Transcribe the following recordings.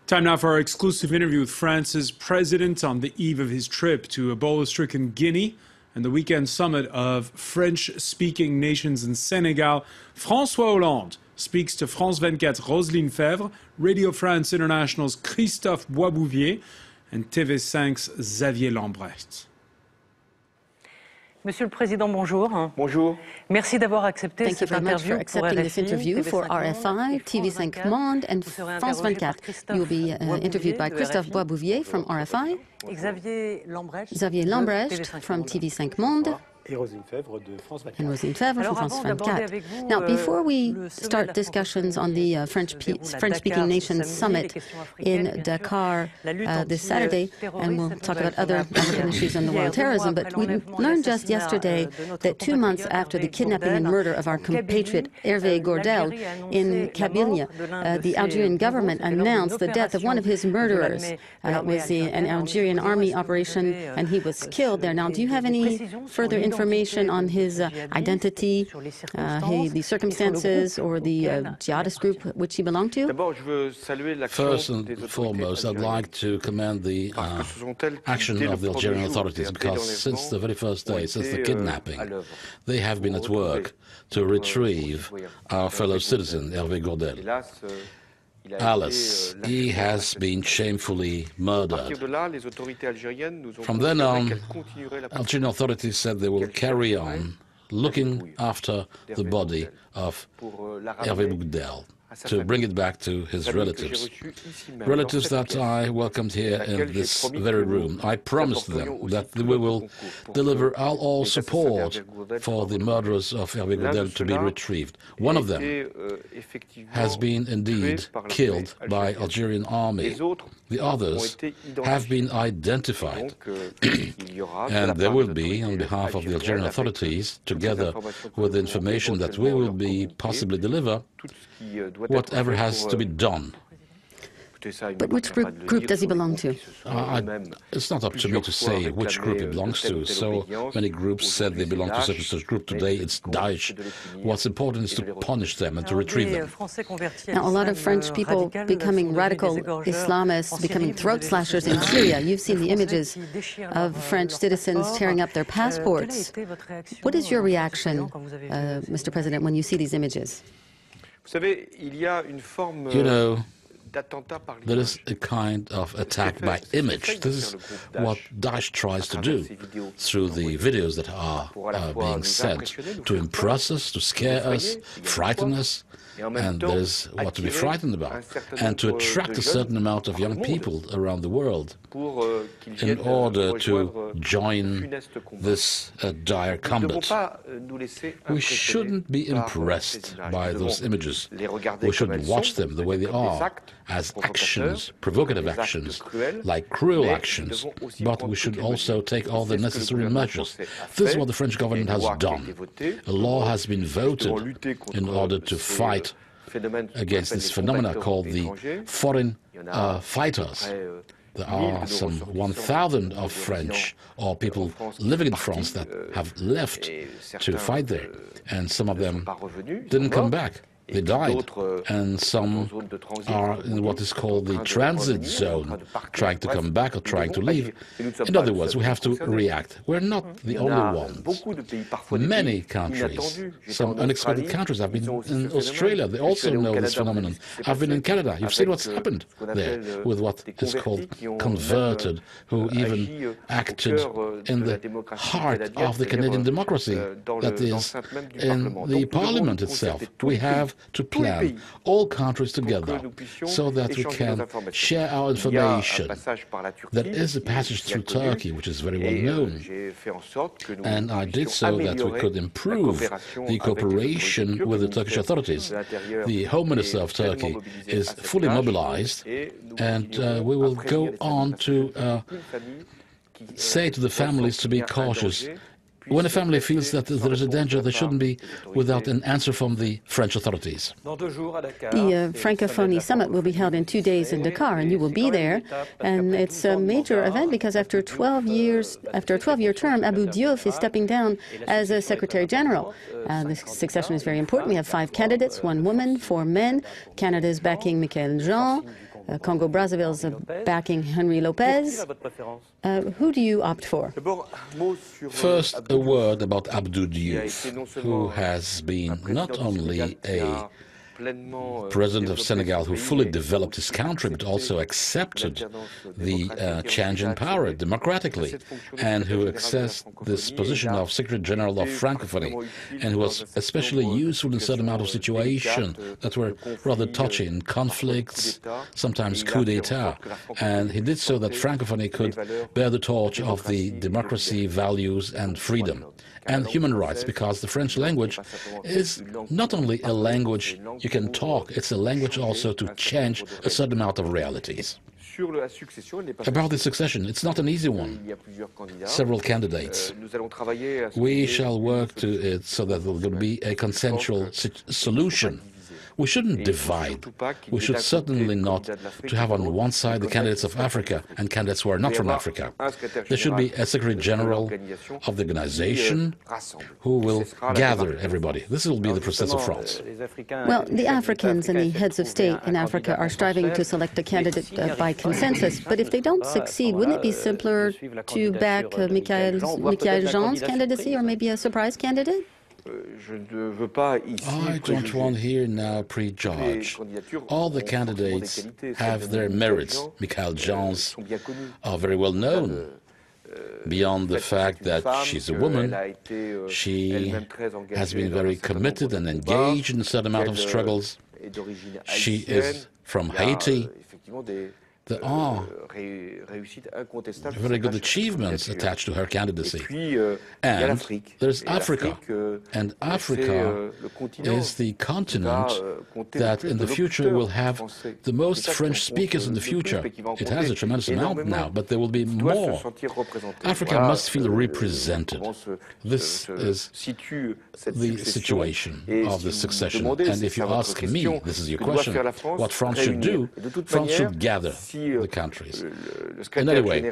Time now for our exclusive interview with France's president on the eve of his trip to Ebola-stricken Guinea and the weekend summit of French-speaking nations in Senegal. François Hollande speaks to France 24's Roselyne Fèvre, Radio France International's Christophe Boisbouvier, and TV5's Xavier Lambrecht. Monsieur le Président, bonjour. Bonjour. Merci d'avoir accepté Thank you very much for accepting this interview for RFI, TV5 Monde and France 24. You will be interviewed by Christophe Boisbouvier from RFI, Xavier Lambrecht from TV5 Monde, and Roselyne Fèvre from France 24. Now, before we start discussions on the French-speaking nations summit in Dakar this Saturday, and we'll talk about other African issues on the war on terrorism, but we learned just yesterday that 2 months after the kidnapping and murder of our compatriot Hervé Gourdel in Kabylia, the Algerian government announced the death of one of his murderers. It was an Algerian army operation, and he was killed there. Now, do you have any further information on his identity, the circumstances, or the jihadist group which he belonged to? First and foremost, I'd like to commend the action of the Algerian authorities, because since the very first day, since the kidnapping, they have been at work to retrieve our fellow citizen, Hervé Gourdel. Alice, he has been shamefully murdered. From then on, Algerian authorities said they will carry on looking after the body of Hervé Gourdel to bring it back to his relatives. Relatives that I welcomed here in this very room. I promised them that we will deliver all support for the murderers of Hervé Gourdel to be retrieved. One of them has been indeed killed by Algerian army. The others have been identified, and there will be, on behalf of the Algerian authorities, together with the information that we will be possibly deliver, whatever has to be done. But which group does he belong to? It's not up to me to say which group he belongs to. So many groups said they belong to such and such group. Today it's Daesh. What's important is to punish them and to retrieve them. Now, a lot of French people becoming radical Islamists, becoming throat slashers in Syria. You've seen the images of French citizens tearing up their passports. What is your reaction, Mr. President, when you see these images? You know, there is a kind of attack by image. This is what Daesh tries to do through the videos that are being sent, to impress us, to scare us, frighten us, and there's what to be frightened about, and to attract a certain amount of young people around the world in order to join this dire combat. We shouldn't be impressed by those images. We should watch them the way they are, as actions, provocative actions, like cruel actions, but we should also take all the necessary measures. This is what the French government has done. A law has been voted in order to fight against this phenomena called the foreign fighters. There are some 1,000 of French or people living in France that have left to fight there, and some of them didn't come back. They died, and some are in what is called the transit zone, trying to come back or trying to leave. In other words, we have to react. We're not the only ones. Many countries, some unexpected countries. I've been in Australia. They also know this phenomenon. I've been in Canada. You've seen what's happened there with what is called converted, who even acted in the heart of the Canadian democracy, that is, in the parliament itself. We have to plan all countries together so that we can share our information. There is a passage through Turkey, which is very well known, and I did so that we could improve the cooperation with the Turkish authorities. The Home Minister of Turkey is fully mobilized, and we will go on to say to the families to be cautious. When a family feels that there is a danger, they shouldn't be without an answer from the French authorities. The Francophone summit will be held in 2 days in Dakar, and you will be there. And it's a major event because after 12 years, after a 12-year term, Abu Diouf is stepping down as a Secretary General. The succession is very important. We have 5 candidates, 1 woman, 4 men. Canada is backing Michael Jean. Congo-Brazzaville's backing Henry Lopez. Who do you opt for? First, a word about Abdou Diouf, who has been not only a president of Senegal who fully developed his country, but also accepted the change in power democratically, and who accessed this position of Secretary General of Francophonie, and who was especially useful in a certain amount of situations that were rather touchy, in conflicts, sometimes coup d'etat. And he did so that Francophonie could bear the torch of the democracy, values, and freedom, and human rights, because the French language is not only a language you can talk, it's a language also to change a certain amount of realities. About the succession, it's not an easy one. Several candidates. We shall work to it so that there will be a consensual solution. We shouldn't divide. We should certainly not to have on one side the candidates of Africa and candidates who are not from Africa. There should be a Secretary General of the organization who will gather everybody. This will be the process of France. Well, the Africans and the heads of state in Africa are striving to select a candidate by consensus. But if they don't succeed, wouldn't it be simpler to back Michaël Jean's candidacy, or maybe a surprise candidate? I don't want here now prejudge. All the candidates have their merits. Michaël Jean's are very well known. Beyond the fact that she's a woman, she has been very committed and engaged in a certain amount of struggles. She is from Haiti. There are very good achievements attached to her candidacy. And there's Africa. And Africa is the continent that in the future will have the most French speakers in the future. It has a tremendous amount now, but there will be more. Africa must feel represented. This is the situation of the succession. And if you ask me, this is your question, what France should do, France should gather the countries. And anyway,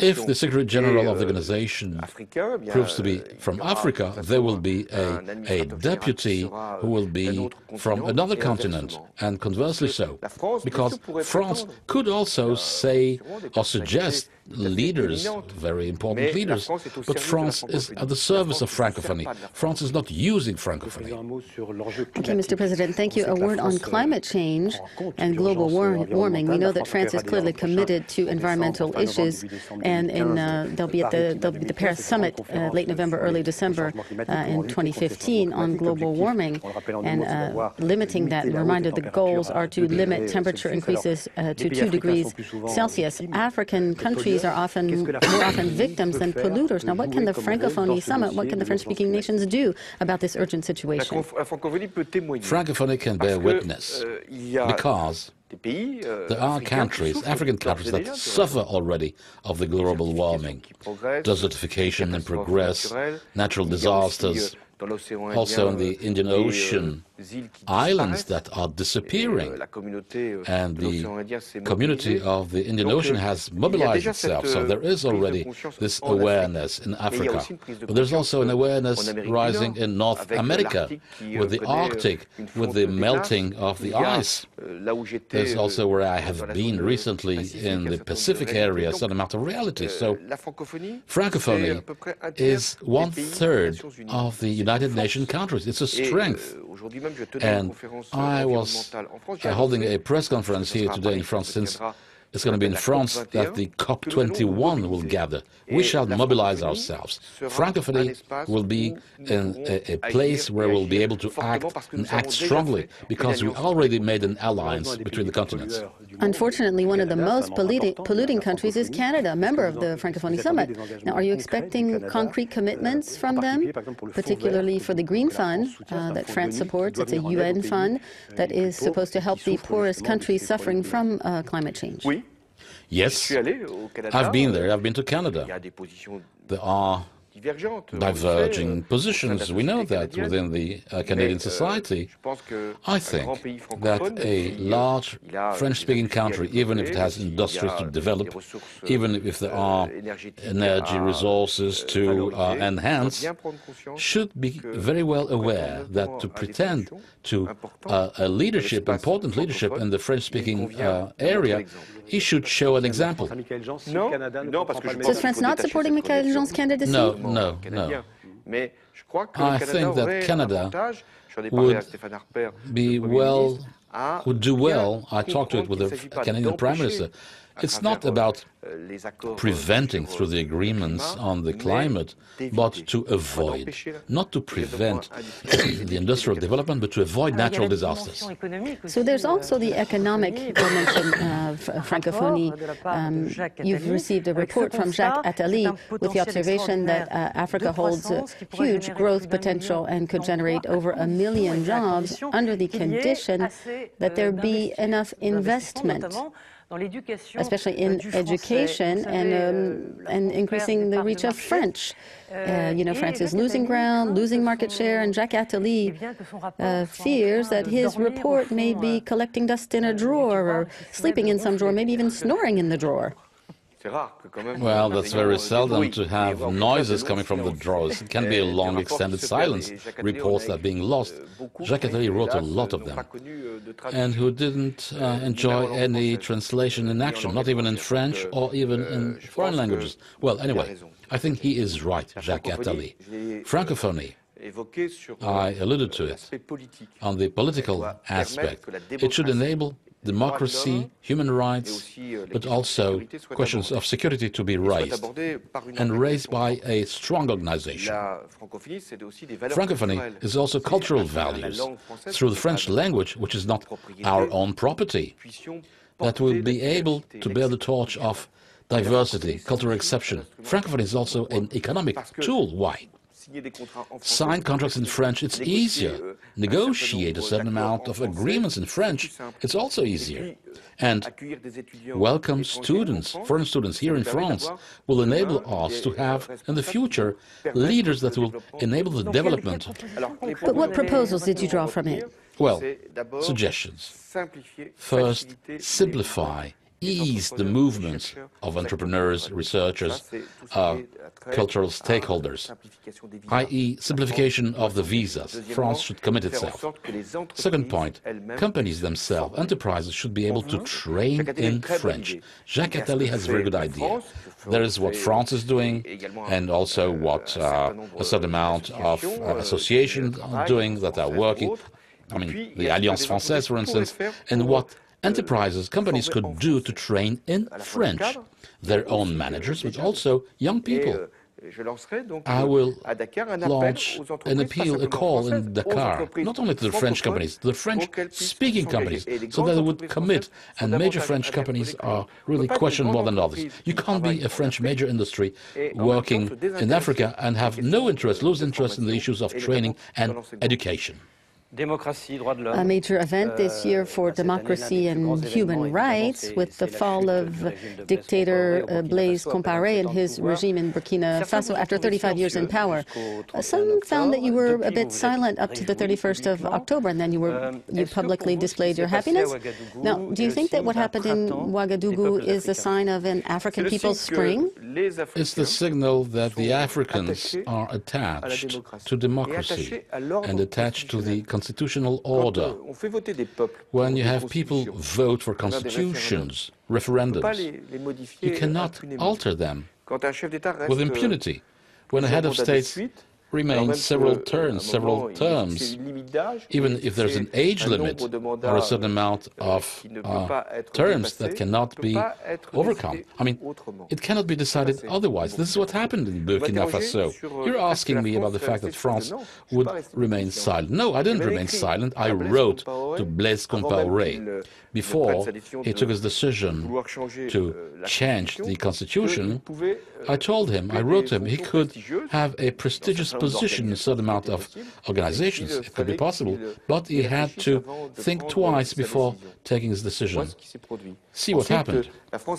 if the Secretary General of the organization proves to be from Africa, there will be a deputy who will be from another continent, and conversely so, because France could also say or suggest leaders, very important leaders, but France is at the service of Francophonie. France is not using Francophonie. Okay, Mr. President, thank you. A word on climate change and global warming. We know that France is clearly committed to environmental issues, and they'll be at the Paris Summit late November, early December in 2015 on global warming and limiting that. And reminder, the goals are to limit temperature increases to 2 degrees Celsius. African countries are more often victims than polluters. Now, what can the Francophonie Summit, what can the French-speaking nations do about this urgent situation? Francophonie can bear witness because there are countries, African countries, that suffer already of the global warming. Desertification in progress, natural disasters, also in the Indian Ocean, islands that are disappearing, and the community of the Indian Ocean has mobilized itself, so there is already this awareness in Africa. But there's also an awareness rising in North America, with the Arctic, with the melting of the ice. There's also where I have been recently in the Pacific area, a certain amount of reality. So Francophonie is 1/3 of the United Nations countries. It's a strength. And I was holding a press conference here today in France, since it's going to be in France that the COP21 will gather. We shall mobilize ourselves. Francophonie will be in a place where we'll be able to act strongly, because we already made an alliance between the continents. Unfortunately, one of the most polluting countries is Canada, a member of the Francophonie Summit. Now, are you expecting concrete commitments from them, particularly for the Green Fund that France supports? It's a UN fund that is supposed to help the poorest countries suffering from climate change. Yes, I've been there. I've been to Canada. There are diverging positions. We know that within the Canadian society. I think that a large French-speaking country, even if it has industries to develop, even if there are energy resources to enhance, should be very well aware that to pretend to a leadership, important leadership in the French-speaking area, he should show an example. So is France not supporting Michael Jean's candidacy? No. I think that Canada would do well. I talked to it with the Canadian Prime Minister. It's not about preventing through the agreements on the climate, but to avoid, not to prevent the industrial development, but to avoid natural disasters. So there's also the economic dimension of Francophonie. You've received a report from Jacques Attali with the observation that Africa holds a huge growth potential and could generate over 1 million jobs under the condition that there be enough investment, especially in education and increasing the reach of French. France is losing ground, losing market share, and Jacques Attali fears that his report may be collecting dust in a drawer or sleeping in some drawer, maybe even snoring in the drawer. Well, that's very seldom to have noises coming from the drawers. It can be a long, extended silence, reports that are being lost. Jacques Attali wrote a lot of them, and who didn't enjoy any translation in action, not even in French or even in foreign languages. Well, anyway, I think he is right, Jacques Attali. Francophonie, I alluded to it, on the political aspect. It should enable democracy, human rights, but also questions of security to be raised, and raised by a strong organization. Francophonie is also cultural values through the French language, which is not our own property, that will be able to bear the torch of diversity, cultural exception. Francophonie is also an economic tool. Why? Sign contracts in French, it's easier. Negotiate a certain amount of agreements in French, it's also easier. And welcome students, foreign students here in France, will enable us to have, in the future, leaders that will enable the development. But what proposals did you draw from it? Well, suggestions. First, simplify, ease the movements of entrepreneurs, researchers, cultural stakeholders, i.e. simplification of the visas. France should commit itself. Second point, companies themselves, enterprises should be able to train in French. Jacques Attali has a very good idea. There is what France is doing, and also what a certain amount of associations are doing that are working. I mean, the Alliance Française, for instance, and what enterprises, companies could do to train in French, their own managers, but also young people. I will launch an appeal, a call in Dakar, not only to the French companies, to the French-speaking companies, so that they would commit, and major French companies are really questioned more than others. You can't be a French major industry working in Africa and have no interest, lose interest in the issues of training and education. A major event this year for democracy and human rights, with the fall of dictator Blaise Compaoré and his regime in Burkina Faso after 35 years in power. Some found that you were a bit silent up to the 31st of October, and then you publicly displayed your happiness. Now, do you think that what happened in Ouagadougou is a sign of an African people's spring? It's the signal that the Africans are attached to democracy and attached to the constitutional order. When you have people vote for constitutions, referendums, you cannot alter them with impunity. When a head of state remains several terms, even if there's an age limit or a certain amount of terms that cannot be overcome. I mean, it cannot be decided otherwise. This is what happened in Burkina Faso. You're asking me about the fact that France would remain silent. No, I didn't remain silent. I wrote to Blaise Compaoré before he took his decision to change the constitution. I told him, I wrote to him, he could have a prestigious position a certain amount of organizations. It could be possible, but he had to think twice before taking his decision. See what happened.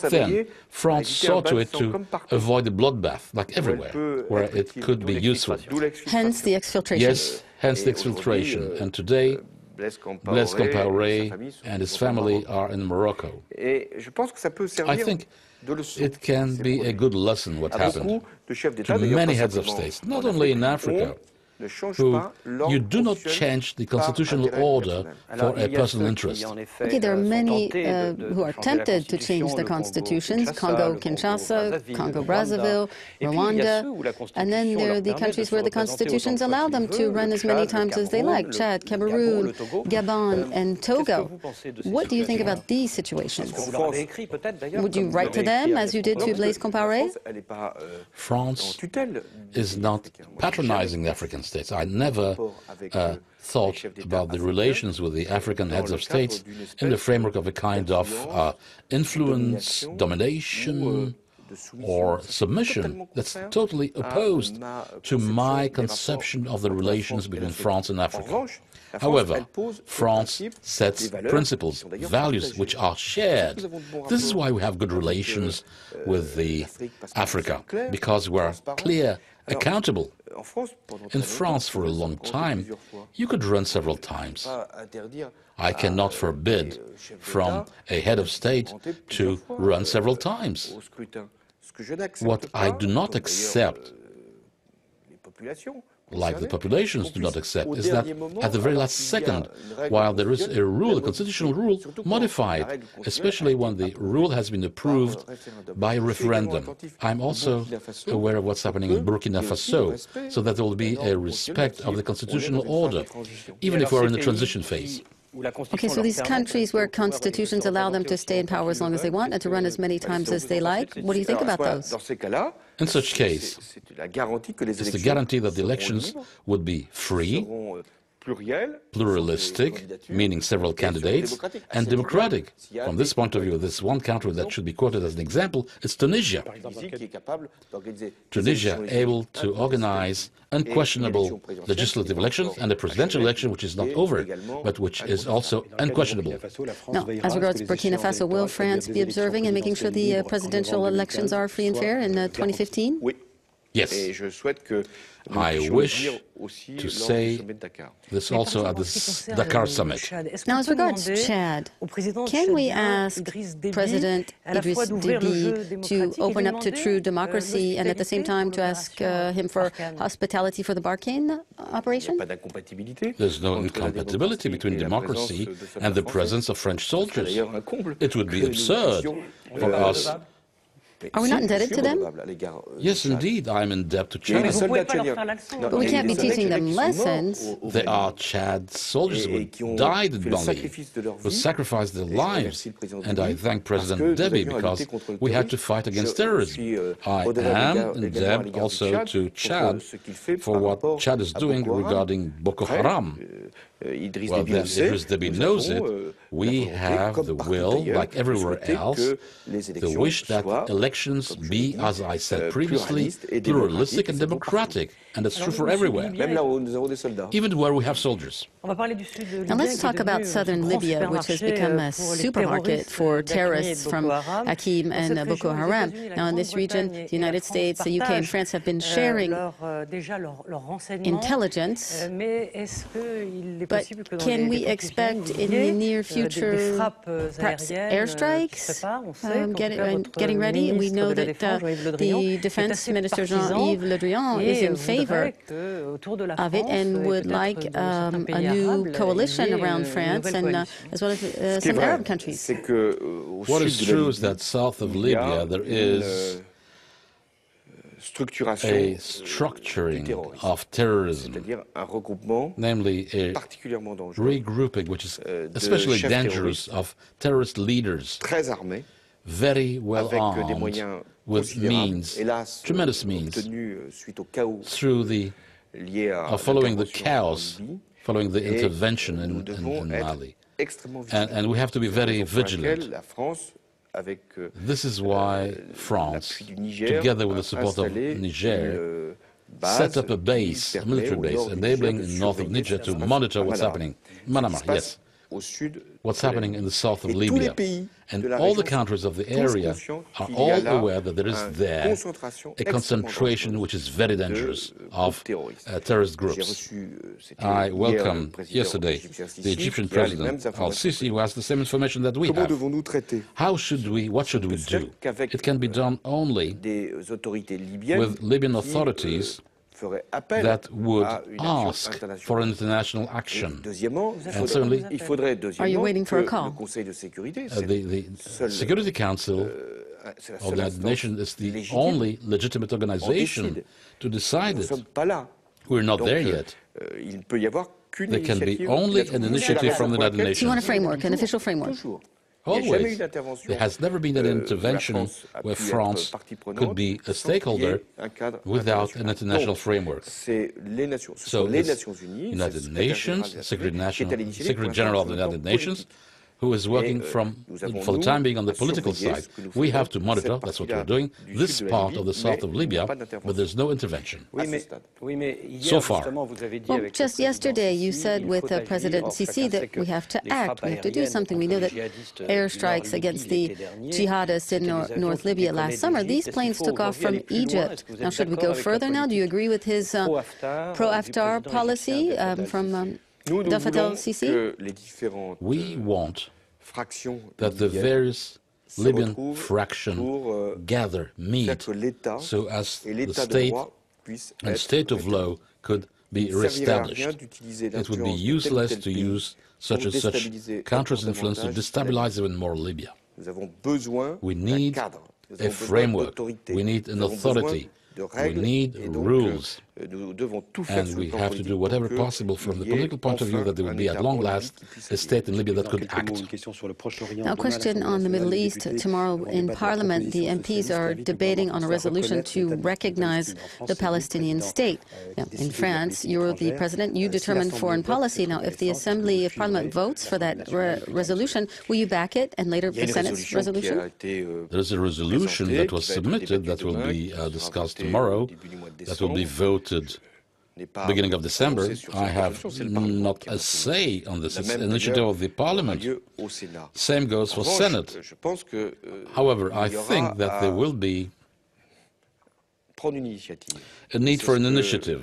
Then, France saw to it to avoid a bloodbath, like everywhere, where it could be useful. Hence the exfiltration. Yes, hence the exfiltration. And today, Blaise Compaoré and his family are in Morocco. I think it can be a good lesson what happened to many heads of states, not only in Africa, who you do not change the constitutional order for a personal interest. Okay, there are many who are tempted to change the constitutions, Congo-Kinshasa, Congo-Brazzaville, Rwanda, and then there are the countries where the constitutions allow them to run as many times as they like, Chad, Cameroon, Gabon, and Togo. What do you think about these situations? Would you write to them, as you did to Blaise Compaoré? France is not patronizing the African states. I never thought about the relations with the African heads of states in the framework of a kind of influence, domination, or submission that's totally opposed to my conception of the relations between France and Africa. However, France sets principles, values which are shared. This is why we have good relations with Africa, because we're clear, accountable. In France, for a long time, you could run several times. I cannot forbid from a head of state to run several times. What I do not accept, like the populations do not accept, is that at the very last second, while there is a rule, a constitutional rule, modify it, especially when the rule has been approved by referendum. I'm also aware of what's happening in Burkina Faso, so that there will be a respect of the constitutional order, even if we're in the transition phase. Okay, so these countries where constitutions allow them to stay in power as long as they want and to run as many times as they like, what do you think about those? In such case, it's the guarantee that the elections would be free, pluralistic, meaning several candidates, and democratic. From this point of view, this one country that should be quoted as an example is Tunisia. Tunisia able to organize unquestionable legislative elections and a presidential election which is not over, but which is also unquestionable. Now, as regards Burkina Faso, will France be observing and making sure the presidential elections are free and fair in 2015? Yes. I wish to say this also at this Dakar summit. Now, as regards Chad, can we ask President Idriss Déby to open up to true democracy and at the same time to ask him for hospitality for the Barkhane operation? There's no incompatibility between democracy and the presence of French soldiers. It would be absurd for us. Are we not indebted to them? Yes, indeed, I'm in debt to Chad. But we can't be teaching them lessons. There are Chad soldiers who died at Bangui, who sacrificed their lives, and I thank President Déby because we had to fight against terrorism. I am in debt also to Chad for what Chad is doing regarding Boko Haram. Well, then Idriss Déby knows it. We have the will, like everywhere else, the wish that elections be, as I said previously, pluralistic and democratic. And that's true for everywhere, even where we have soldiers. Now let's talk about southern Libya, which has become a supermarket for terrorists from Hakim and Boko Haram. Now in this region, the United States, the UK and France have been sharing intelligence, but can we expect in the near future perhaps airstrikes getting ready? We know that the Defense Minister Jean-Yves Le Drian is in favor of it and would like a new coalition around France and as well as some Arab countries. What is true is that south of Libya there is a structuring of terrorism, namely a regrouping which is especially dangerous of terrorist leaders, very well armed, with means, tremendous means, through the following the chaos, following the intervention in Mali. And we have to be very vigilant. This is why France, together with the support of Niger, set up a base, a military base, enabling in north of Niger to monitor what's happening. Manama, yes. What's happening in the south of Libya. And all the countries of the area are all aware that there is there a concentration which is very dangerous of terrorist groups. I welcomed yesterday the Egyptian President al-Sisi, who has the same information that we have. What should we do? It can be done only with Libyan authorities that would ask for an international action. And certainly, are you waiting for a call? The Security Council of the United Nations is the only legitimate organization to decide it. We're not there yet. There can be only an initiative from the United Nations. So you want a framework, an official framework? Always. There has never been an intervention where France could be a stakeholder without an international framework. So it's United Nations, Secretary General of the United Nations, who is working for the time being on the political side. We have to monitor, that's what we're doing, this part of the south of Libya, but there's no intervention. So far. Well, just yesterday you said with President Sisi that we have to act, we have to do something. We know that airstrikes against the jihadists in North Libya last summer, these planes took off from Egypt. Now, should we go further now? Do you agree with his pro-Haftar policy from Fatal al-Sisi? We want that the various Libyan fractions meet, so as the state and state of law could be reestablished. It would be useless to use such countries' influence to destabilize even more Libya. We need a framework. We need an authority. We need rules, and we have to do whatever possible from the political point of view that there will be at long last a state in Libya that could act. Now, a question on the Middle East. Tomorrow in Parliament, the MPs are debating on a resolution to recognize the Palestinian state. Now, in France, you're the president, you determine foreign policy. Now, if the Assembly of Parliament votes for that resolution, will you back it and later the Senate's resolution? There is a resolution that was submitted that will be discussed tomorrow, that will be voted beginning of December. I have not a say on this. It's an initiative of the Parliament. Same goes for Senate. However, I think that there will be a need for an initiative.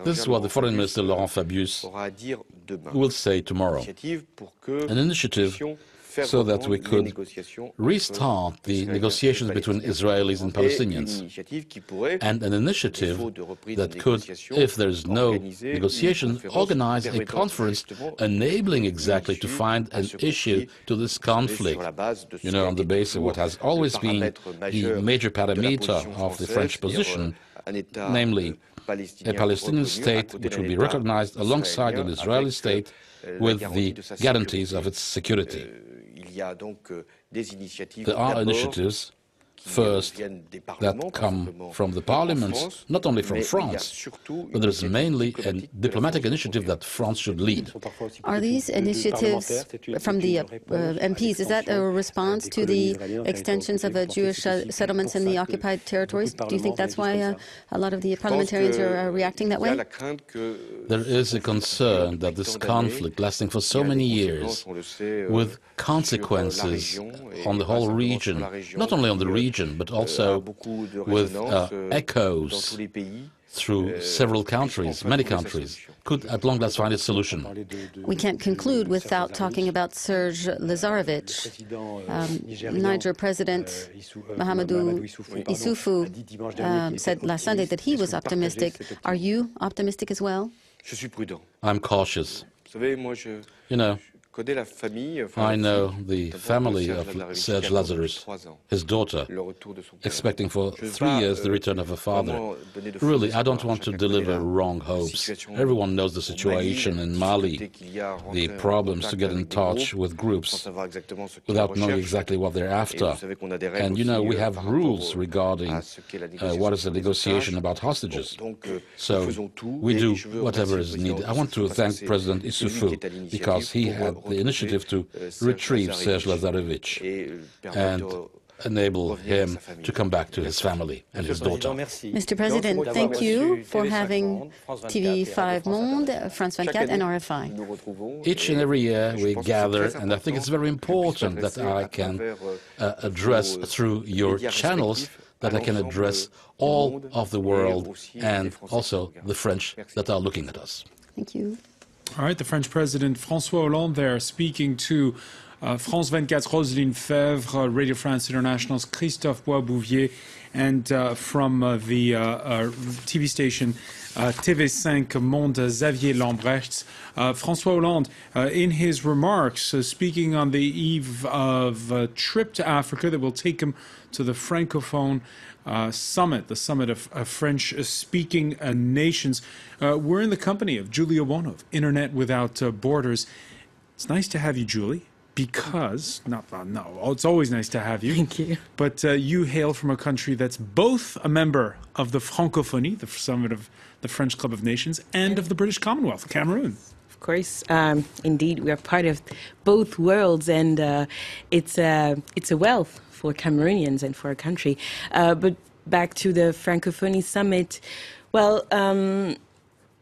This is what the Foreign Minister, Laurent Fabius, will say tomorrow. An initiative so that we could restart the negotiations between Israelis and Palestinians, and an initiative that could, if there is no negotiation, organize a conference enabling exactly to find an issue to this conflict, on the basis of what has always been the major parameter of the French position, namely a Palestinian state which will be recognized alongside an Israeli state with the guarantees of its security. There are initiatives, first, that come from the parliaments, not only from France, but there is mainly a diplomatic initiative that France should lead. Are these initiatives from the MPs, is that a response to the extensions of the Jewish settlements in the occupied territories? Do you think that's why a lot of the parliamentarians are reacting that way? There is a concern that this conflict, lasting for so many years, with consequences on the whole region, not only on the region, but also with echoes through several countries, many countries, could at long last find a solution. We can't conclude without talking about Serge Lazarevic. Niger President Mahamadou Issoufou said last Sunday that he was optimistic. Are you optimistic as well? I'm cautious. I know the family of Serge Lazarus, his daughter, expecting for 3 years the return of her father. Really, I don't want to deliver wrong hopes. Everyone knows the situation in Mali, the problems to get in touch with groups without knowing exactly what they're after. And we have rules regarding what is a negotiation about hostages. So we do whatever is needed. I want to thank President Issoufou because he had the initiative to retrieve Serge Lazarevic. And enable him to come back to his family and his daughter. Mr. President, thank you for having TV5 Monde, France 24 and RFI. Each and every year we gather, and I think it's very important that I can address through your channels, that I can address all of the world and also the French that are looking at us. Thank you. All right, the French President François Hollande there speaking to France 24's Roselyne Fèvre, Radio France International's Christophe Boisbouvier, and from the TV station TV5 Monde, Xavier Lambrecht. François Hollande, in his remarks, speaking on the eve of a trip to Africa that will take him to the Francophone summit, the summit of French-speaking nations. We're in the company of Julie Owono of Internet Without Borders. It's nice to have you, Julie, because, it's always nice to have you. Thank you. But you hail from a country that's both a member of the Francophonie, the summit of the French Club of Nations, and of the British Commonwealth, Cameroon. Of course, indeed, we are part of both worlds, and it's a wealth for Cameroonians and for our country. But back to the Francophonie summit, well...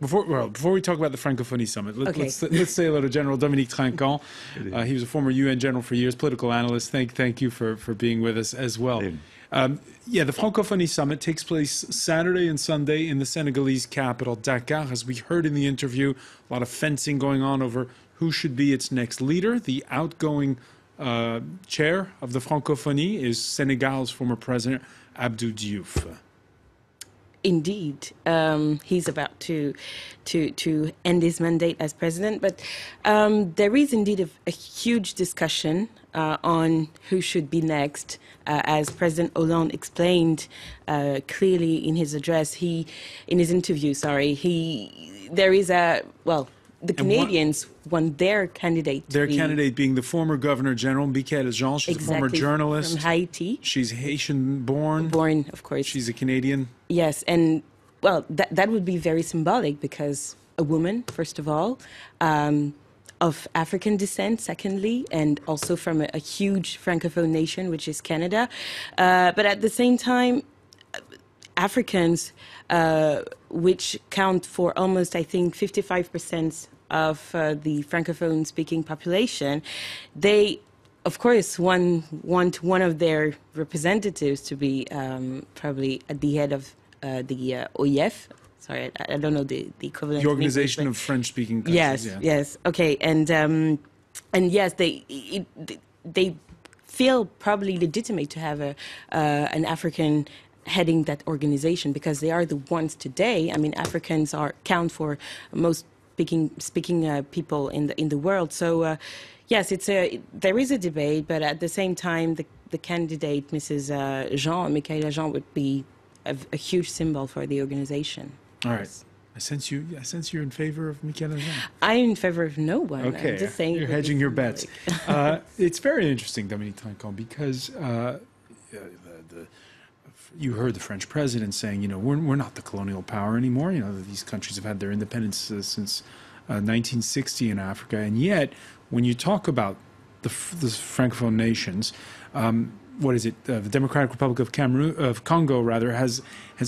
Before we talk about the Francophonie summit, let's say hello to General Dominique Trinquant. He was a former UN general for years, political analyst. Thank you for being with us as well. The Francophonie summit takes place Saturday and Sunday in the Senegalese capital, Dakar. As we heard in the interview, a lot of fencing going on over who should be its next leader. The outgoing chair of the Francophonie is Senegal's former president, Abdou Diouf. Indeed, he's about to end his mandate as president, but there is indeed a huge discussion on who should be next. As President Hollande explained clearly in his address, in his interview, there is the Canadians want their candidate. Their candidate being the former Governor General, Michaëlle Jean. She's a former journalist. From Haiti. She's Haitian-born. Born, of course. She's a Canadian. Yes, and, well, that would be very symbolic because a woman, first of all, of African descent, secondly, and also from a huge Francophone nation, which is Canada. But at the same time, Africans, which count for almost, I think, 55% of the Francophone-speaking population, they, of course, want one of their representatives to be probably at the head of the OIF. Sorry, I don't know the equivalent. The Organization of French-Speaking Countries. Yes. Okay, and yes, they feel probably legitimate to have an African heading that organization because they are the ones today. I mean, Africans count for most speaking people in the world. So yes, there is a debate, but at the same time, the candidate, Mrs. Michaëlle Jean, would be a huge symbol for the organization. All right. I sense you're in favor of Michaëlle Jean. I'm in favor of no one. Okay, I'm just saying you're hedging your bets. It's very interesting, Dominique Trinquant, because you heard the French president saying, we're not the colonial power anymore. These countries have had their independence since 1960 in Africa, and yet when you talk about the Francophone nations, what is it? The Democratic Republic of Congo, has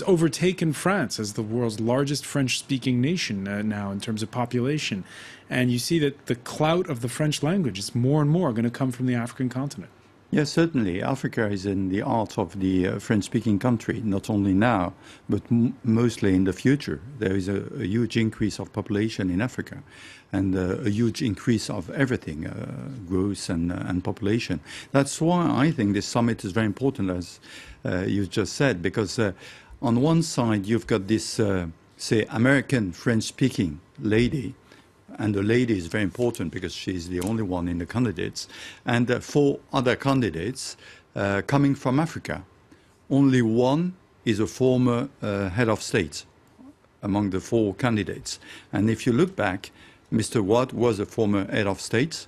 overtaken France as the world's largest French-speaking nation now in terms of population, and you see that the clout of the French language is more and more going to come from the African continent. Yes, certainly. Africa is in the heart of the French-speaking country, not only now, but mostly in the future. There is a huge increase of population in Africa and a huge increase of everything, growth and population. That's why I think this summit is very important, as you just said, because on one side you've got this, say, American French-speaking lady, and the lady is very important because she's the only one in the candidates, and 4 other candidates coming from Africa. Only one is a former head of state among the 4 candidates. And if you look back, Mr. Watt was a former head of state,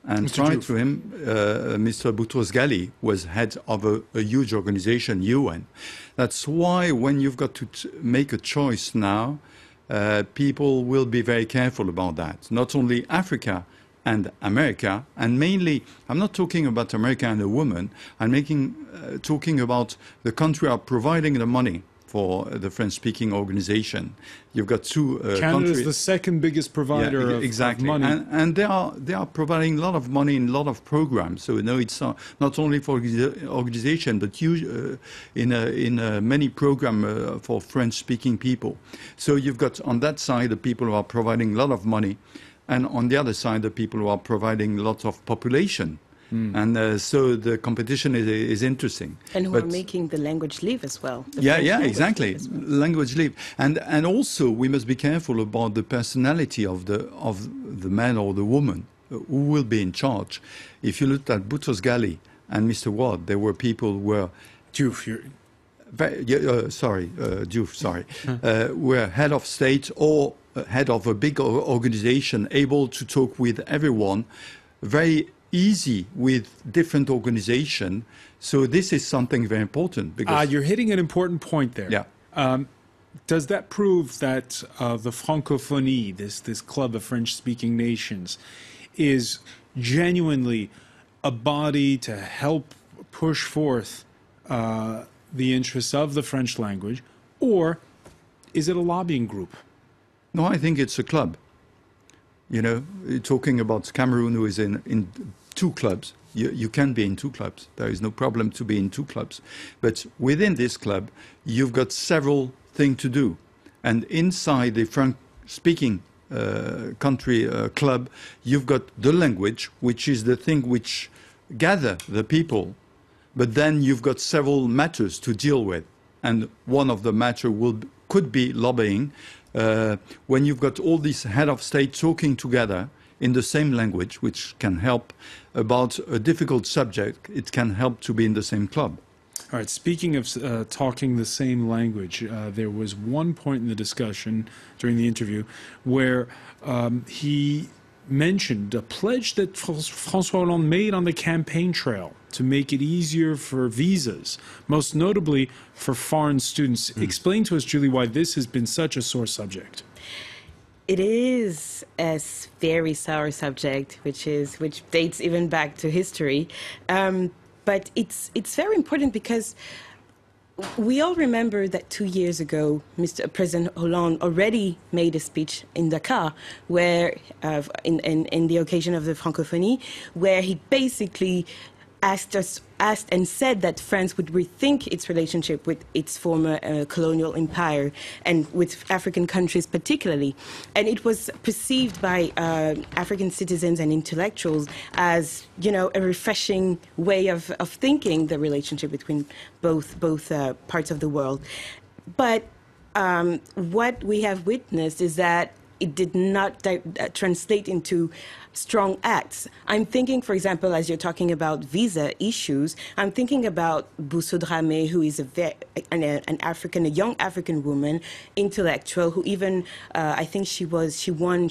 and prior to him, Mr. Boutros-Ghali was head of a huge organization, UN. That's why when you've got to make a choice now, people will be very careful about that. Not only Africa and America, and mainly, I'm not talking about America and a woman, I'm talking about the country are providing the money for the French-speaking organization. You've got two Canada is the second biggest provider of money. And they are providing a lot of money in a lot of programs. So, it's not only for organization, but in many programs for French-speaking people. So you've got on that side the people who are providing a lot of money, and on the other side the people who are providing lots of population. And so the competition is interesting. And who are making the language live as well. Exactly. Language live. And also we must be careful about the personality of the man or the woman who will be in charge. If you looked at Boutros Ghali and Mr. Wade, there were people who were... Diouf, were head of state or head of a big organization, able to talk with everyone, very easy with different organizations. So this is something very important. Because you're hitting an important point there. Yeah. Does that prove that the Francophonie, this club of French-speaking nations, is genuinely a body to help push forth the interests of the French language, or is it a lobbying group? No, I think it's a club. You're talking about Cameroon, who is in two clubs. You can be in two clubs. There is no problem to be in two clubs. But within this club, you've got several things to do. And inside the French-speaking country club, you've got the language, which is the thing which gather the people. But then you've got several matters to deal with. And one of the matters could be lobbying. When you've got all these head of state talking together in the same language, which can help about a difficult subject, it can help to be in the same club. All right, speaking of talking the same language, there was one point in the discussion during the interview where he mentioned a pledge that François Hollande made on the campaign trail to make it easier for visas, most notably for foreign students. Explain to us, Julie, why this has been such a sore subject. It is a very sour subject, which dates even back to history. But it's very important because we all remember that 2 years ago, President Hollande already made a speech in Dakar, where, in the occasion of the Francophonie, where he basically asked and said that France would rethink its relationship with its former colonial empire and with African countries particularly. And it was perceived by African citizens and intellectuals as, a refreshing way of thinking the relationship between both parts of the world. But what we have witnessed is that it did not translate into strong acts. I'm thinking, for example, as you're talking about visa issues, I'm thinking about Bousso Dramé, who is a young African woman, intellectual, who even, I think she won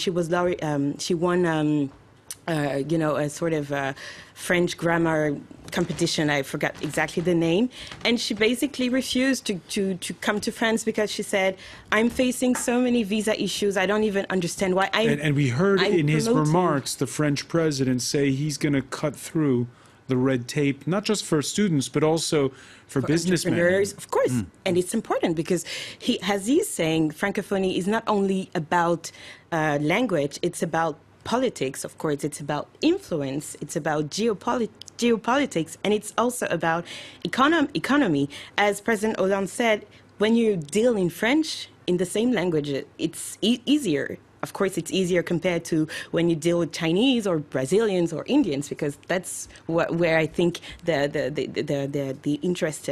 a sort of French grammar competition. I forgot exactly the name. And she basically refused to come to France because she said, I'm facing so many visa issues, I don't even understand why. And we heard in his remarks the French president say he's going to cut through the red tape, not just for students, but also for businessmen. Of course. And it's important because he's saying Francophonie is not only about language, it's about politics, of course, it's about influence, it's about geopolitics, and it's also about economy. As President Hollande said, when you deal in French, in the same language, it's easier. Of course, it's easier compared to when you deal with Chinese or Brazilians or Indians, because that's where I think the interest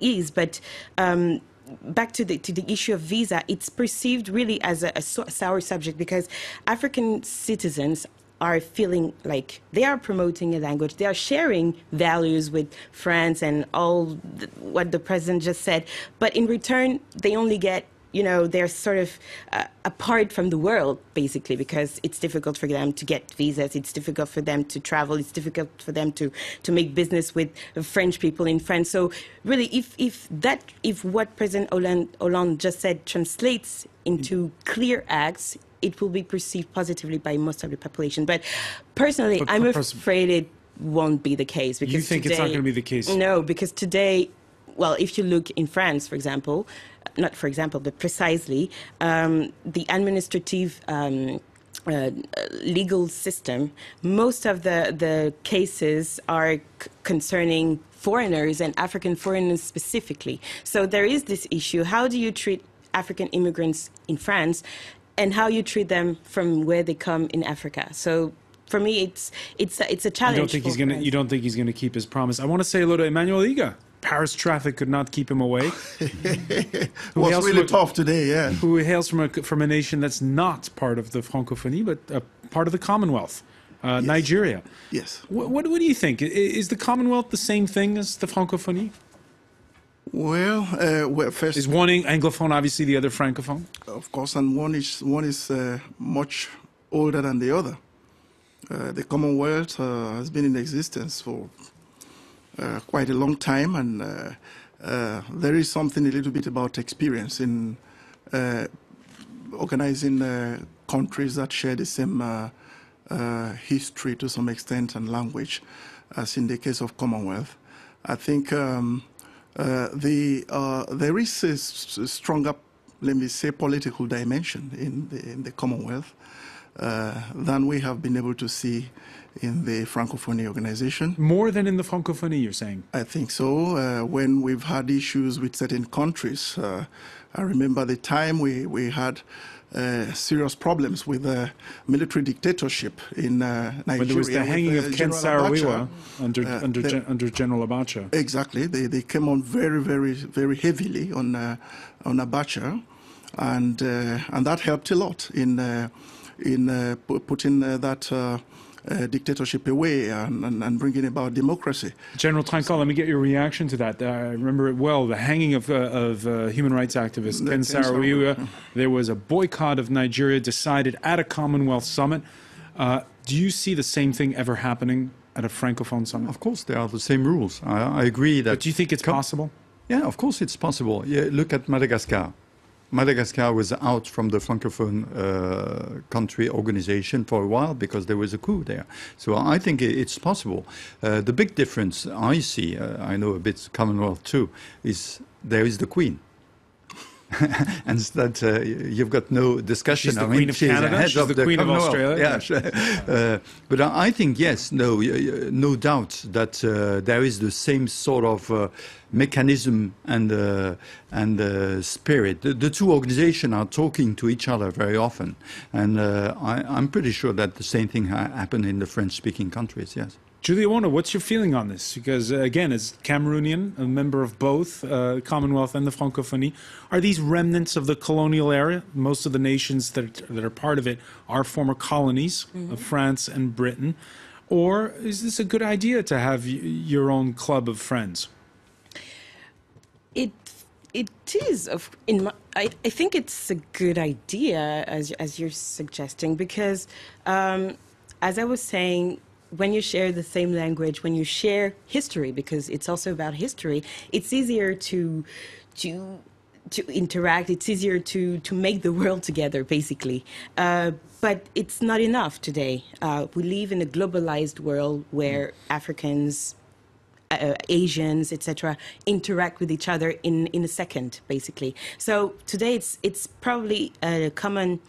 is. But back to the issue of visa, it's perceived really as a sour subject because African citizens are feeling like they are promoting a language, they are sharing values with France and all what the president just said, but in return they only get they're sort of apart from the world, basically, because it's difficult for them to get visas, it's difficult for them to travel, it's difficult for them to make business with French people in France. So really, if what President Hollande just said translates into clear acts, it will be perceived positively by most of the population. But personally, I'm afraid it won't be the case. Because you think today, it's not going to be the case? No, because today, well, if you look in France, for example, not for example, but precisely, the administrative legal system, most of the cases are concerning foreigners and African foreigners specifically. So there is this issue. How do you treat African immigrants in France and how you treat them from where they come in Africa? So for me, it's a challenge. You don't think he's going to keep his promise? I want to say hello to Emmanuel Iga. Paris traffic could not keep him away. It was really tough today, yeah. Who hails from a nation that's not part of the Francophonie, but part of the Commonwealth, yes. Nigeria. Yes. What do you think? Is the Commonwealth the same thing as the Francophonie? Well, first... Is one Anglophone, obviously, the other Francophone? Of course, and one is much older than the other. The Commonwealth has been in existence for quite a long time, and there is something a little bit about experience in organizing countries that share the same history to some extent and language, as in the case of Commonwealth. I think there is a stronger, let me say, political dimension in the Commonwealth than we have been able to see in the Francophonie organization. More than in the Francophonie, you're saying? I think so. When we've had issues with certain countries, I remember the time we had serious problems with military dictatorship in Nigeria. When there was the hanging of Ken Saro-Wiwa under General Abacha. Exactly. They came on very, very, very heavily on Abacha, and that helped a lot in putting that dictatorship away and bringing about democracy. General Tranquil, let me get your reaction to that. I remember it well, the hanging of human rights activist Ken Saro-Wiwa. There was a boycott of Nigeria decided at a Commonwealth summit. Do you see the same thing ever happening at a Francophone summit? Of course, there are the same rules. I agree that... But do you think it's possible? Yeah, of course it's possible. Yeah, look at Madagascar. Madagascar was out from the Francophone country organization for a while because there was a coup there. So I think it's possible. The big difference I see, I know a bit Commonwealth too, is there is the Queen. And that you've got no discussion. She's the Queen of Canada. She's the Queen of Australia. Yeah. But I think yes, no doubt that there is the same sort of mechanism and spirit. The two organizations are talking to each other very often, and I'm pretty sure that the same thing happened in the French-speaking countries. Yes. Julia Warner, what's your feeling on this? Because, again, as Cameroonian, a member of both Commonwealth and the Francophonie, are these remnants of the colonial era? Most of the nations that are part of it are former colonies of France and Britain. Or is this a good idea to have your own club of friends? It is. I think it's a good idea, as you're suggesting, because, as I was saying, when you share the same language, when you share history, because it's also about history, it's easier to interact. It's easier to make the world together, basically. But it's not enough today. We live in a globalized world where Africans, Asians, etc., interact with each other in a second, basically. So today it's probably a common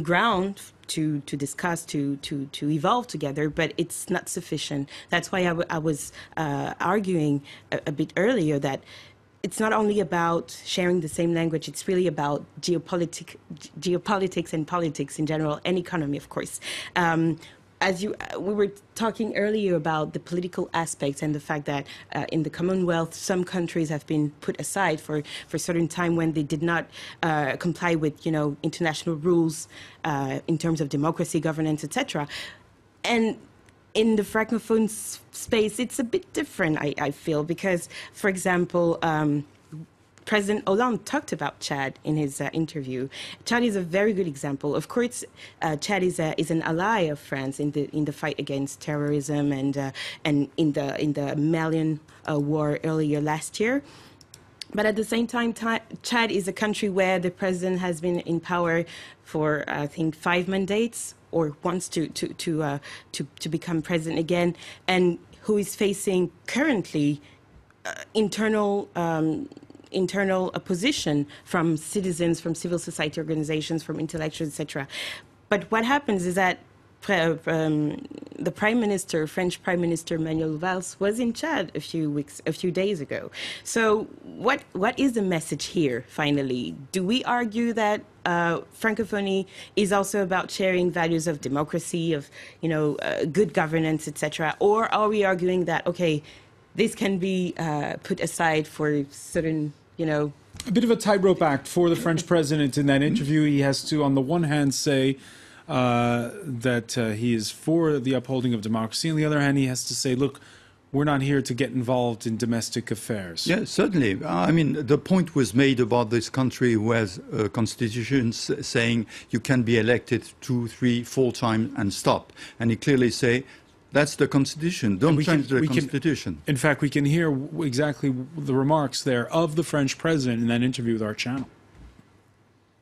ground to discuss, to evolve together, but it's not sufficient. That's why I was arguing a bit earlier that it's not only about sharing the same language, it's really about geopolitics and politics in general, and economy, of course. We were talking earlier about the political aspects and the fact that in the Commonwealth, some countries have been put aside for a certain time when they did not comply with, international rules in terms of democracy, governance, etc. And in the Francophone space, it's a bit different, I feel, because, for example, President Hollande talked about Chad in his interview. Chad is a very good example. Of course, Chad is an ally of France in the fight against terrorism and in the Malian war earlier last year. But at the same time, Chad is a country where the president has been in power for, I think, 5 mandates, or wants to become president again, and who is facing currently internal opposition from citizens, from civil society organizations, from intellectuals, etc. But what happens is that the French Prime Minister Manuel Valls was in Chad a few days ago. So what is the message here, finally? Do we argue that Francophonie is also about sharing values of democracy, of good governance, etc., or are we arguing that, okay, this can be put aside for certain, A bit of a tightrope act for the French president in that interview. He has to, on the one hand, say that he is for the upholding of democracy. On the other hand, he has to say, look, we're not here to get involved in domestic affairs. Yeah, certainly. I mean, the point was made about this country who has a constitution saying you can be elected 2, 3, 4 times and stop. And he clearly say, that's the constitution. Don't change the constitution. In fact, we can hear exactly the remarks there of the French president in that interview with our channel.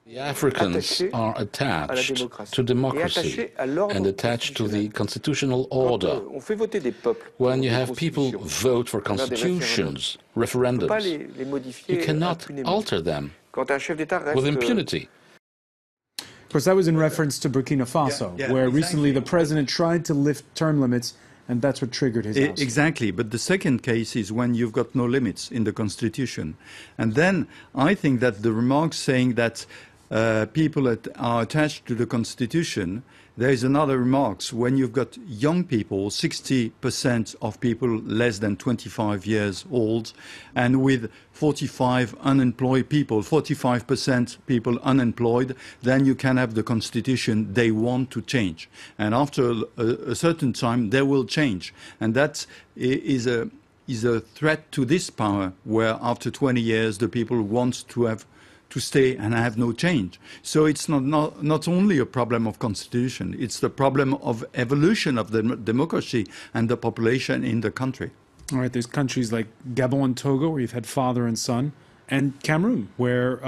The Africans are attached to democracy and attached to the constitutional order. When you have people vote for constitutions, referendums, you cannot alter them with impunity. Of course, that was in reference to Burkina Faso, where recently the president tried to lift term limits, and that's what triggered his ousting. Exactly, but the second case is when you've got no limits in the constitution. And then I think that the remarks saying that people that are attached to the constitution, there is another remarks when you've got young people, 60% of people less than 25 years old, and with 45 unemployed people, 45% people unemployed, then you can have the constitution they want to change. And after a certain time, they will change. And that is a threat to this power, where after 20 years, the people want to stay and have no change. So it's not only a problem of constitution, it's the problem of evolution of the democracy and the population in the country. All right, there's countries like Gabon and Togo, where you've had father and son, and Cameroon, where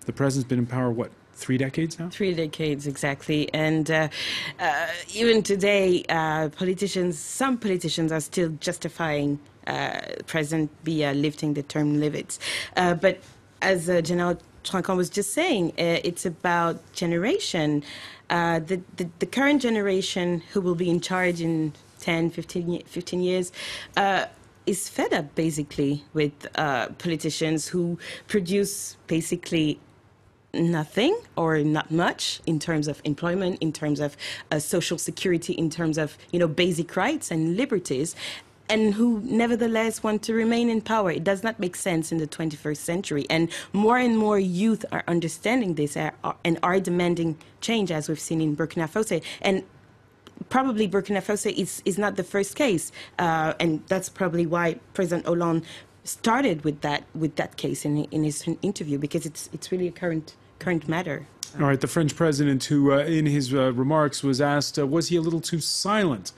the president's been in power, what, 3 decades now? 3 decades, exactly. And even today, some politicians are still justifying President Biya lifting the term limits. But as General Francophone was just saying, it's about generation. The current generation who will be in charge in 10, 15 years is fed up, basically, with politicians who produce basically nothing or not much in terms of employment, in terms of social security, in terms of basic rights and liberties, and who nevertheless want to remain in power. It does not make sense in the 21st century. And more youth are understanding this and are demanding change, as we've seen in Burkina Faso. And probably Burkina Faso is not the first case. And that's probably why President Hollande started with that case in his interview, because it's really a current matter. All right, the French president, who in his remarks was asked, was he a little too silent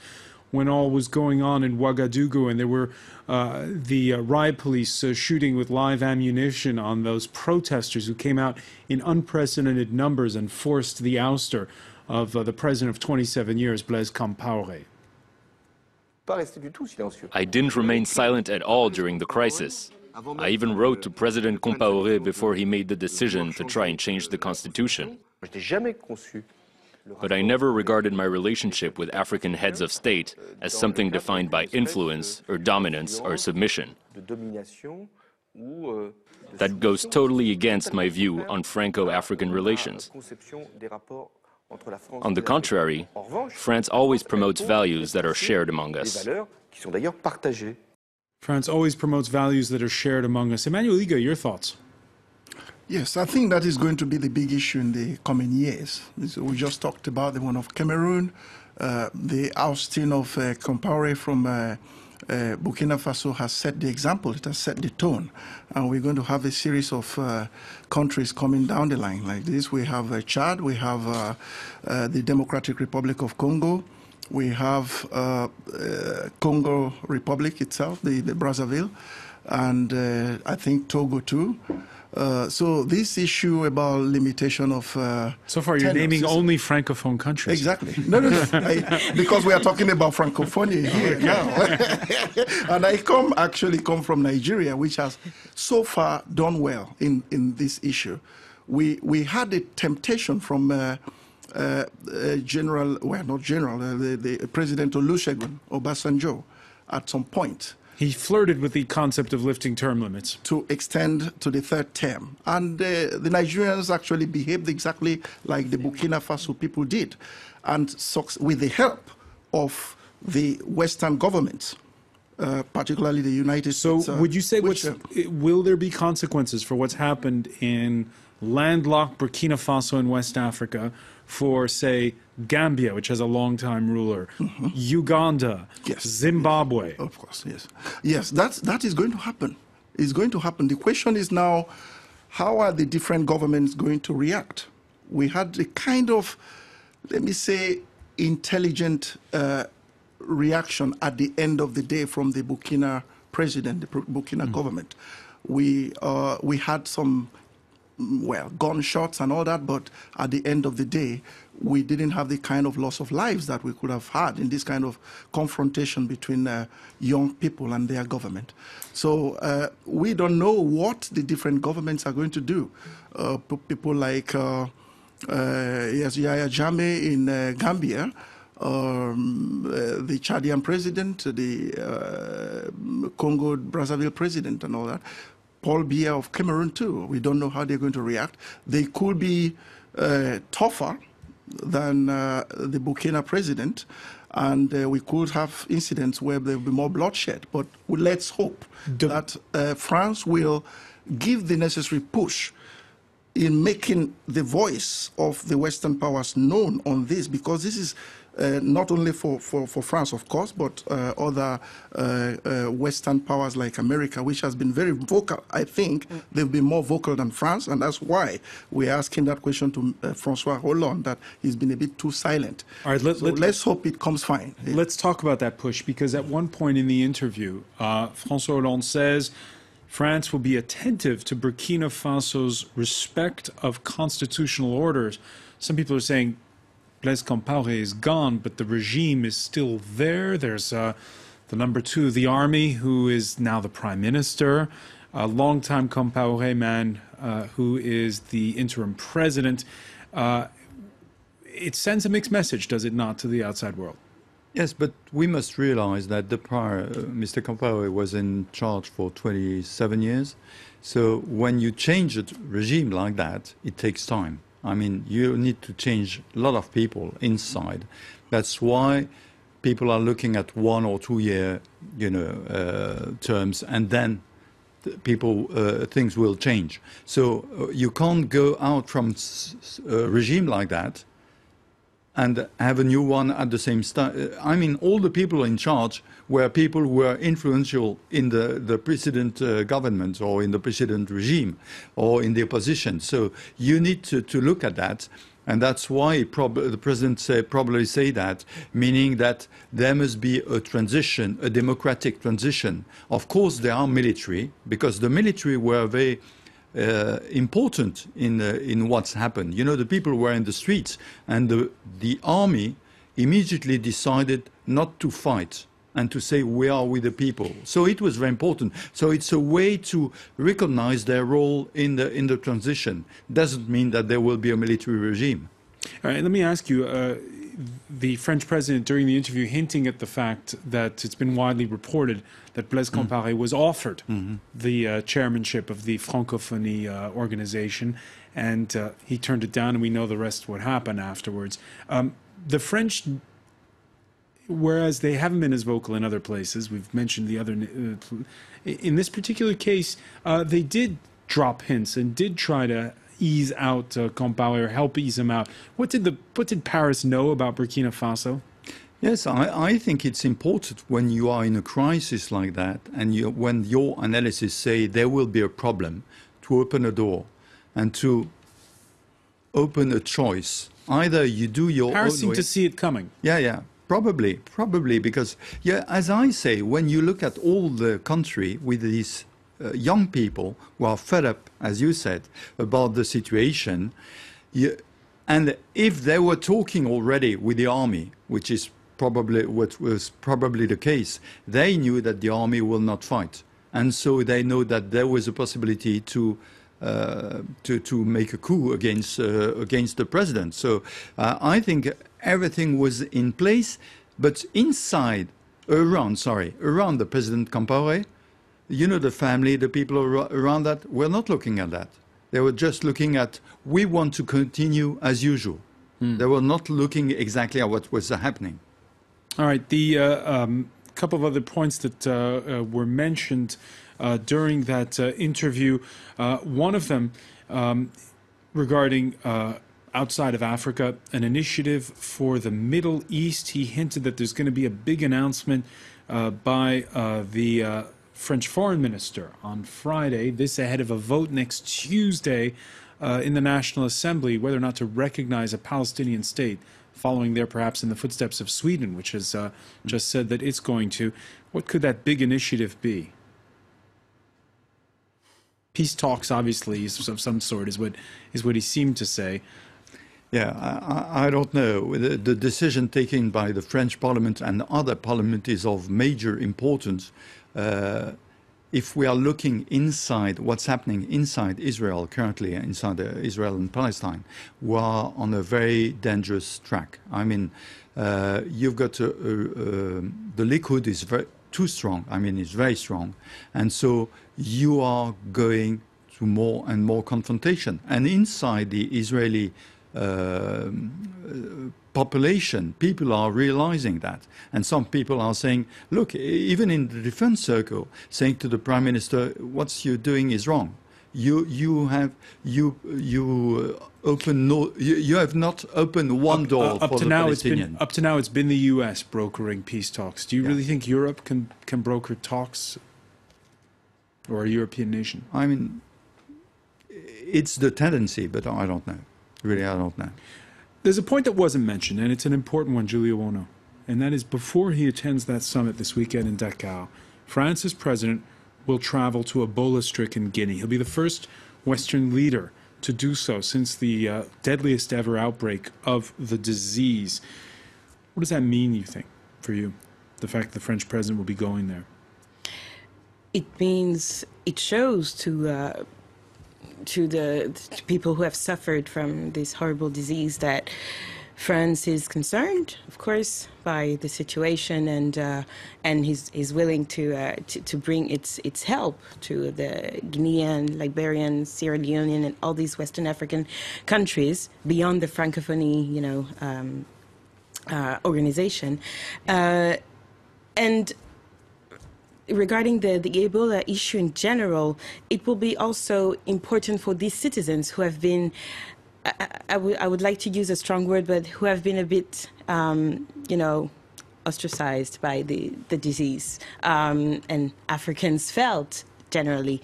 when all was going on in Ouagadougou, and there were the riot police shooting with live ammunition on those protesters who came out in unprecedented numbers and forced the ouster of the president of 27 years, Blaise Compaoré. I didn't remain silent at all during the crisis. I even wrote to President Compaoré before he made the decision to try and change the constitution. But I never regarded my relationship with African heads of state as something defined by influence or dominance or submission. That goes totally against my view on Franco-African relations. On the contrary, France always promotes values that are shared among us. France always promotes values that are shared among us. Emmanuel Iga, your thoughts? Yes, I think that is going to be the big issue in the coming years. So we just talked about the one of Cameroon, the ousting of Compaoré from Burkina Faso has set the example, it has set the tone, and we're going to have a series of countries coming down the line like this. We have Chad, we have the Democratic Republic of Congo, we have Congo Republic itself, the Brazzaville, and I think Togo too. So this issue about limitation of so far you're naming only Francophone countries. Exactly. No, because we are talking about Francophone here now. And I actually come from Nigeria, which has so far done well in this issue. We had a temptation from the President Olusegun Obasanjo at some point. He flirted with the concept of lifting term limits. To extend to the third term. And the Nigerians actually behaved exactly like the Burkina Faso people did. And with the help of the Western governments, particularly the United States. So would you say, will there be consequences for what's happened in landlocked Burkina Faso in West Africa for, say, Gambia, which has a long-time ruler, Uganda, yes, Zimbabwe? Of course, yes. Yes, that is going to happen. It's going to happen. The question is now, how are the different governments going to react? We had a kind of, let me say, intelligent reaction at the end of the day from the Burkina president, the Burkina government. We had some, well, gunshots and all that, but at the end of the day, we didn't have the kind of loss of lives that we could have had in this kind of confrontation between young people and their government. So we don't know what the different governments are going to do. People like Yahya Jammeh in Gambia, the Chadian president, the Congo-Brazzaville president and all that, Paul Biya of Cameroon too. We don't know how they're going to react. They could be tougher than the Burkina president, and we could have incidents where there will be more bloodshed. But let's hope that France will give the necessary push in making the voice of the Western powers known on this, because this is not only for France, of course, but other Western powers like America, which has been very vocal. I think they've been more vocal than France, and that's why we're asking that question to Francois Hollande, that he's been a bit too silent. All right, let's hope it comes fine. Let's talk about that push, because at one point in the interview, Francois Hollande says France will be attentive to Burkina Faso's respect of constitutional orders. Some people are saying Blaise Compaoré is gone, but the regime is still there. There's the number two, the army, who is now the prime minister, a longtime Compaoré man who is the interim president. It sends a mixed message, does it not, to the outside world? Yes, but we must realize that the prior, Mr. Compaoré was in charge for 27 years. So when you change a regime like that, it takes time. I mean, you need to change a lot of people inside. That's why people are looking at 1 or 2 year, terms, and then things will change. So you can't go out from a regime like that and have a new one at the same time. I mean, all the people in charge were people who were influential in the precedent government or in the precedent regime or in the opposition. So you need to look at that. And that's why the president probably say that, meaning that there must be a transition, a democratic transition. Of course, there are military, because the military were very important in what's happened. You know, the people were in the streets, and the army immediately decided not to fight and to say we are with the people. So it was very important. So it's a way to recognize their role in the transition. Doesn't mean that there will be a military regime. All right, let me ask you, the French president during the interview hinting at the fact that it's been widely reported that Blaise Compaoré was offered the chairmanship of the Francophonie organization, and he turned it down, and we know the rest what happened afterwards. The French, whereas they haven't been as vocal in other places, we've mentioned the other, in this particular case, they did drop hints and did try to ease out Compaoré, or help ease him out. What did Paris know about Burkina Faso? Yes, I think it's important when you are in a crisis like that and when your analysis say there will be a problem, to open a door and to open a choice. Either you do your Paris own seemed way. to see it coming. Yeah, probably, because, yeah, as I say, when you look at all the country with these young people who are fed up, as you said, about the situation, and if they were talking already with the army, which is probably what was probably the case, they knew that the army will not fight, and so they know that there was a possibility to make a coup against the president. So I think everything was in place, but around the President Compaoré, you know, the family, the people around that were not looking at that. They were just looking at, we want to continue as usual. They were not looking exactly at what was happening. All right, the couple of other points that were mentioned during that interview, one of them regarding outside of Africa, an initiative for the Middle East. He hinted that there's going to be a big announcement by the French foreign minister on Friday, this ahead of a vote next Tuesday in the National Assembly, whether or not to recognize a Palestinian state, following there perhaps in the footsteps of Sweden, which has just said that it's going to. What could that big initiative be? Peace talks, obviously, of some sort, is what he seemed to say. Yeah, I don't know. The decision taken by the French Parliament and other parliament is of major importance. If we are looking inside what's happening inside Israel currently, inside Israel and Palestine, we are on a very dangerous track. I mean, you've got the Likud is too strong. I mean, it's very strong. And so you are going to more and more confrontation. And inside the Israeli population, people are realizing that. And some people are saying, look, even in the defense circle, saying to the Prime Minister, what you're doing is wrong. You have not opened one door for the Palestinians. Up to now, it's been the U.S. brokering peace talks. Do you really think Europe can broker talks, or a European nation? I mean, it's the tendency, but I don't know. Really, I don't know. There's a point that wasn't mentioned, and it's an important one, Giulio Buono, and that is before he attends that summit this weekend in Dakar, France's president will travel to Ebola-stricken Guinea. He'll be the first Western leader to do so since the deadliest ever outbreak of the disease. What does that mean, you think, for you, the fact that the French president will be going there? It means, it shows to people who have suffered from this horrible disease that France is concerned, of course, by the situation, and is willing to bring its help to the Guinean, Liberian, Sierra Leonean, and all these Western African countries beyond the Francophone, organization, and. Regarding the Ebola issue in general, it will be also important for these citizens who have been, I would like to use a strong word, but who have been a bit, ostracized by the disease, and Africans felt generally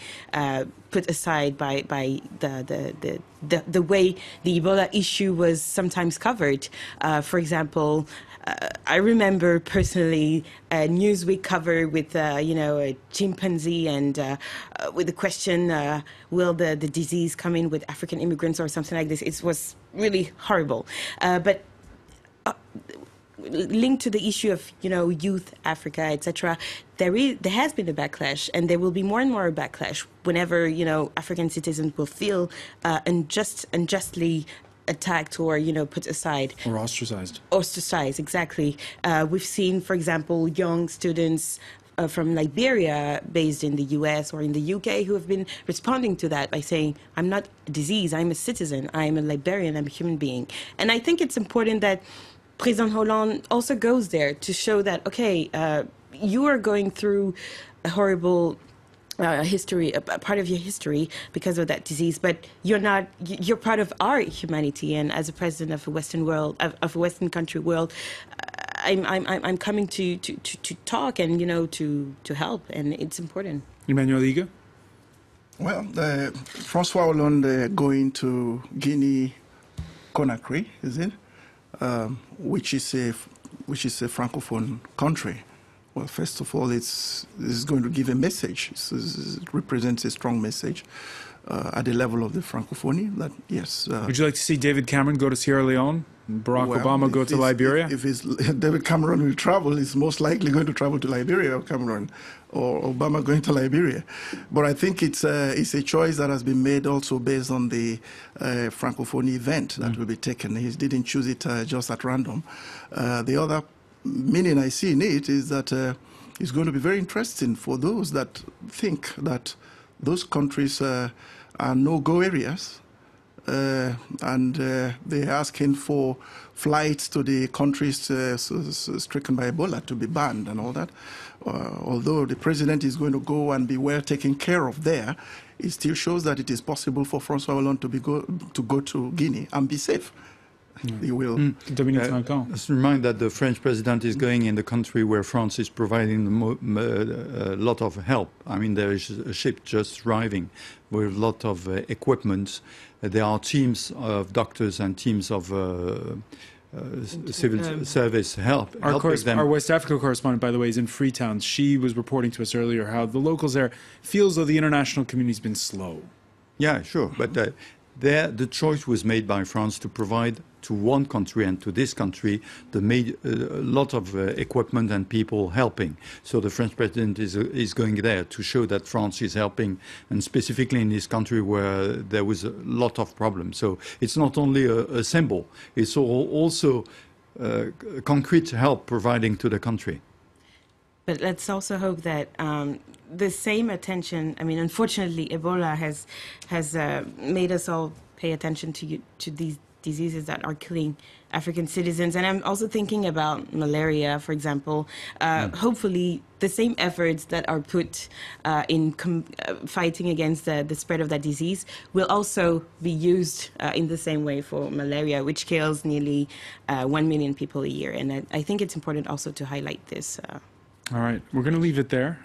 put aside by the way the Ebola issue was sometimes covered. For example, I remember personally a Newsweek cover with, a chimpanzee and with the question, will the disease come in with African immigrants or something like this? It was really horrible. But linked to the issue of, youth, Africa, etc., there has been a backlash, and there will be more and more backlash whenever, African citizens will feel unjustly attacked or, put aside. Or ostracized. Ostracized, exactly. We've seen, for example, young students from Liberia based in the US or in the UK who have been responding to that by saying, I'm not a disease, I'm a citizen, I'm a Liberian, I'm a human being. And I think it's important that President Hollande also goes there to show that, okay, you are going through a horrible history, a part of your history because of that disease, but you're part of our humanity. And as a president of a Western country world, I'm coming to talk and, you know, to help, and it's important. Emmanuel Iga? Well, Francois Hollande going to Guinea Conakry, is it? Which is a Francophone country. Well, first of all, this is going to give a message. It represents a strong message at the level of the Francophonie. That yes. Would you like to see David Cameron go to Sierra Leone? Barack Obama go to Liberia? If David Cameron will travel, he's most likely going to travel to Liberia, or Cameron, or Obama going to Liberia. But I think it's a choice that has been made also based on the Francophonie event that will be taken. He didn't choose it just at random. The other meaning I see in it is that it's going to be very interesting for those that think that those countries are no-go areas. And they're asking for flights to the countries stricken by Ebola to be banned and all that. Although the president is going to go and be well taken care of there, it still shows that it is possible for Francois Hollande to go to Guinea and be safe. He will. Let's remind that the French president is going in the country where France is providing a lot of help. I mean, there is a ship just arriving with a lot of equipment. There are teams of doctors and teams of civil service helping them. Our West Africa correspondent, by the way, is in Freetown. She was reporting to us earlier how the locals there feels though the international community has been slow. Yeah, sure. But the choice was made by France to provide to one country and to this country a lot of equipment and people helping. So the French president is going there to show that France is helping, and specifically in this country where there was a lot of problems. So it's not only a symbol, it's also concrete help providing to the country. But let's also hope that the same attention, I mean, unfortunately, Ebola has made us all pay attention to these diseases that are killing African citizens. And I'm also thinking about malaria, for example. Hopefully, the same efforts that are put in fighting against the spread of that disease will also be used in the same way for malaria, which kills nearly 1 million people a year. And I think it's important also to highlight this. All right, we're going to leave it there.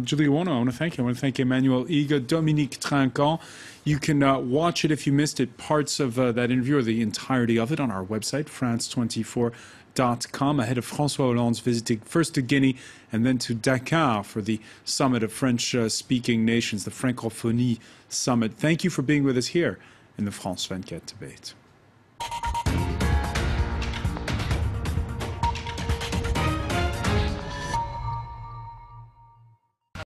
Julie Owono, I want to thank you. I want to thank Emmanuel Iga, Dominique Trinquant. You can watch it if you missed it, parts of that interview or the entirety of it on our website, france24.com, ahead of Francois Hollande's visiting first to Guinea and then to Dakar for the summit of French-speaking nations, the Francophonie summit. Thank you for being with us here in the France 24 debate.